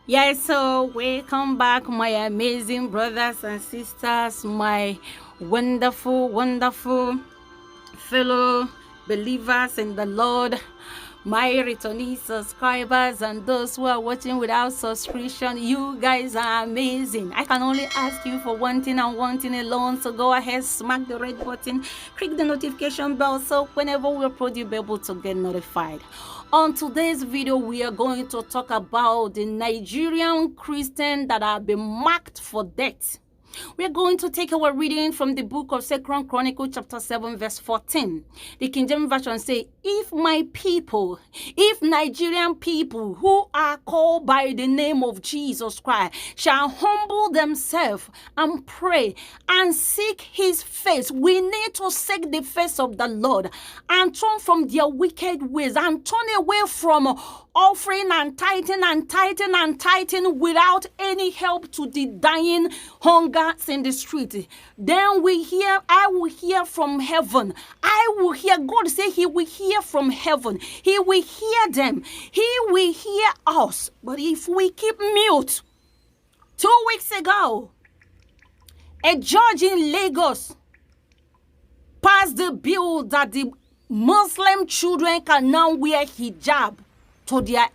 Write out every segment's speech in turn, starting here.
Yes, so welcome back, my amazing brothers and sisters, my wonderful fellow believers in the Lord, my returning subscribers, and those who are watching without subscription. You guys are amazing. I can only ask you for one thing and one thing alone. So go ahead, smack the red button, click the notification bell, so whenever we upload, you'll be able to get notified. On today's video, we are going to talk about the Nigerian Christians that have been marked for death. We are going to take our reading from the book of 2nd Chronicles chapter 7 verse 14. The King James Version says, if my people, if Nigerian people who are called by the name of Jesus Christ shall humble themselves and pray and seek his face. We need to seek the face of the Lord and turn from their wicked ways and turn away from offering and tithing without any help to the dying hungers in the street. Then I will hear from heaven. I will hear. God say he will hear from heaven. He will hear them. He will hear us. But if we keep mute, 2 weeks ago, a judge in Lagos passed the bill that the Muslim children can now wear hijab to their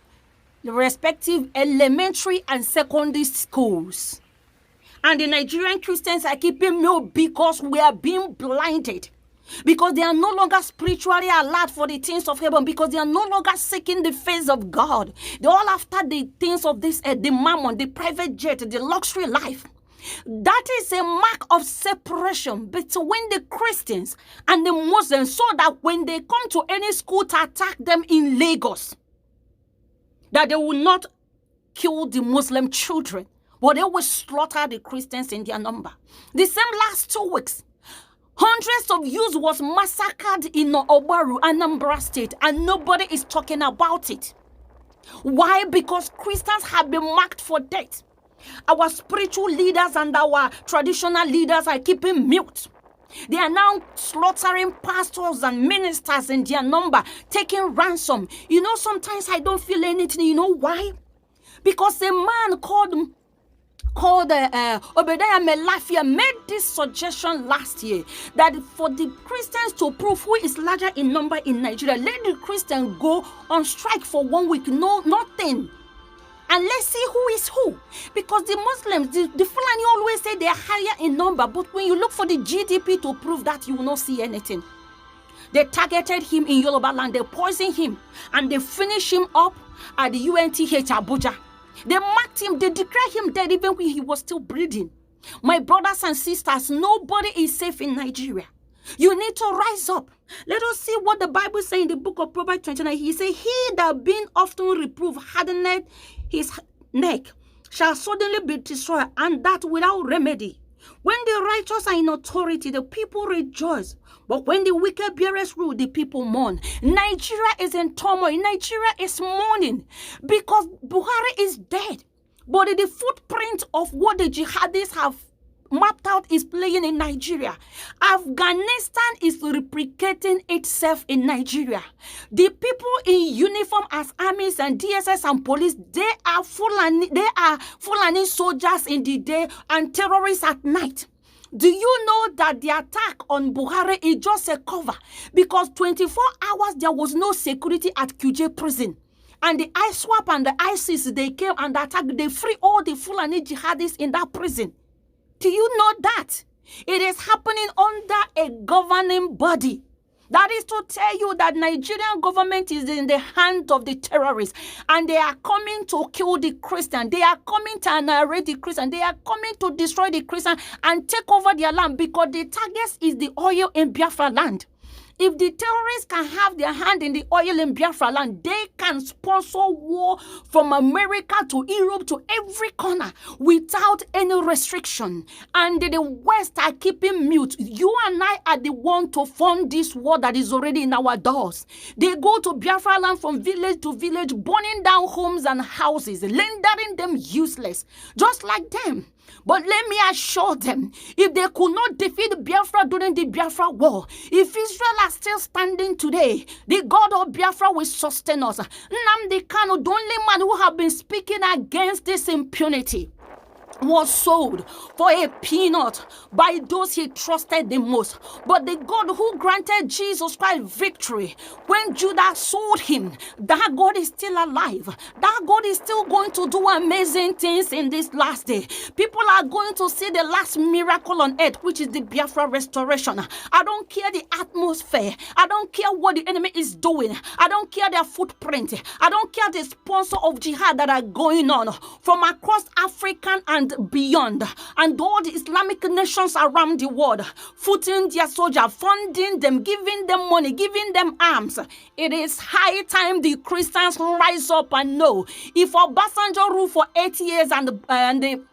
respective elementary and secondary schools. And the Nigerian Christians are keeping mute because we are being blinded. Because they are no longer spiritually alert for the things of heaven. Because they are no longer seeking the face of God. They're all after the things of this, the mammon, the private jet, the luxury life. That is a mark of separation between the Christians and the Muslims, so that when they come to any school to attack them in Lagos, that they will not kill the Muslim children, but they will slaughter the Christians in their number. The same last 2 weeks, hundreds of youths was massacred in Obaru, Anambra State, and nobody is talking about it. Why? Because Christians have been marked for death. Our spiritual leaders and our traditional leaders are keeping mute. They are now slaughtering pastors and ministers in their number, taking ransom. You know, sometimes I don't feel anything. You know why? Because a man called Obadiah Melafia made this suggestion last year, that for the Christians to prove who is larger in number in Nigeria, let the Christians go on strike for 1 week, no nothing. And let's see who is who. Because the Muslims, the Fulani always say they are higher in number. But when you look for the GDP to prove that, you will not see anything. They targeted him in Yoruba land. They poisoned him. And they finished him up at the UNTH Abuja. They marked him. They declared him dead even when he was still breathing. My brothers and sisters, nobody is safe in Nigeria. You need to rise up. Let us see what the Bible says in the book of Proverbs 29. He says, he that being often reproved hardened his neck shall suddenly be destroyed, and that without remedy. When the righteous are in authority, the people rejoice. But when the wicked bearers rule, the people mourn. Nigeria is in turmoil. Nigeria is mourning because Buhari is dead. But the footprint of what the jihadists have mapped out is playing in Nigeria. Afghanistan is replicating itself in Nigeria. The people in uniform as armies and DSS and police, they are Fulani soldiers in the day and terrorists at night. Do you know that the attack on Buhari is just a cover? Because 24 hours there was no security at QJ prison. And the ISWAP and the ISIS, they came and attacked. They free all the Fulani jihadists in that prison. Do you know that? It is happening under a governing body. That is to tell you that Nigerian government is in the hand of the terrorists. And they are coming to kill the Christian. They are coming to annihilate the Christian. They are coming to destroy the Christian and take over their land, because the target is the oil in Biafra land. If the terrorists can have their hand in the oil in Biafra land, they can sponsor war from America to Europe to every corner without any restriction. And the West are keeping mute. You and I are the one to fund this war that is already in our doors. They go to Biafra land from village to village, burning down homes and houses, rendering them useless. Just like them. But let me assure them, if they could not defeat Biafra during the Biafra war, if Israel are still standing today, the God of Biafra will sustain us. Nnamdi Kanu, the only man who have been speaking against this impunity, was sold for a peanut by those he trusted the most. But the God who granted Jesus Christ victory when Judah sold him, that God is still alive. That God is still going to do amazing things in this last day. People are going to see the last miracle on earth, which is the Biafra restoration. I don't care the atmosphere. I don't care what the enemy is doing. I don't care their footprint. I don't care the sponsor of jihad that are going on from across African and beyond, and all the Islamic nations around the world, footing their soldiers, funding them, giving them money, giving them arms. It is high time the Christians rise up and know, if Obasanjo ruled for 8 years and the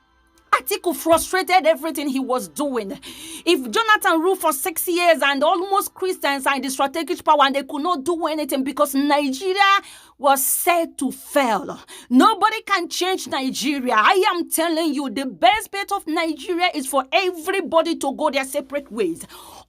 Atiku frustrated everything he was doing, if Jonathan ruled for 6 years and almost Christians are in the strategic power and they could not do anything because Nigeria was said to fail, nobody can change Nigeria. I am telling you, the best bet of Nigeria is for everybody to go their separate ways.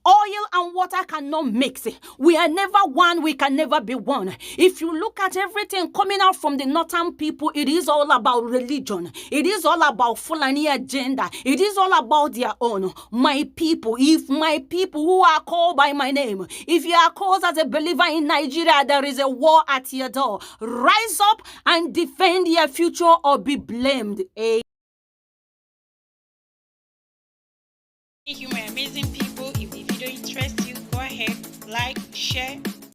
Oil and water cannot mix. We are never one. We can never be one. If you look at everything coming out from the northern people, it is all about religion. It is all about fulani agenda. It is all about their own. My people, if my people who are called by my name, if you are called as a believer in Nigeria, there is a war at your door. Rise up and defend your future or be blamed. Thank you, my amazing people. If the video interests you, go ahead, like, share,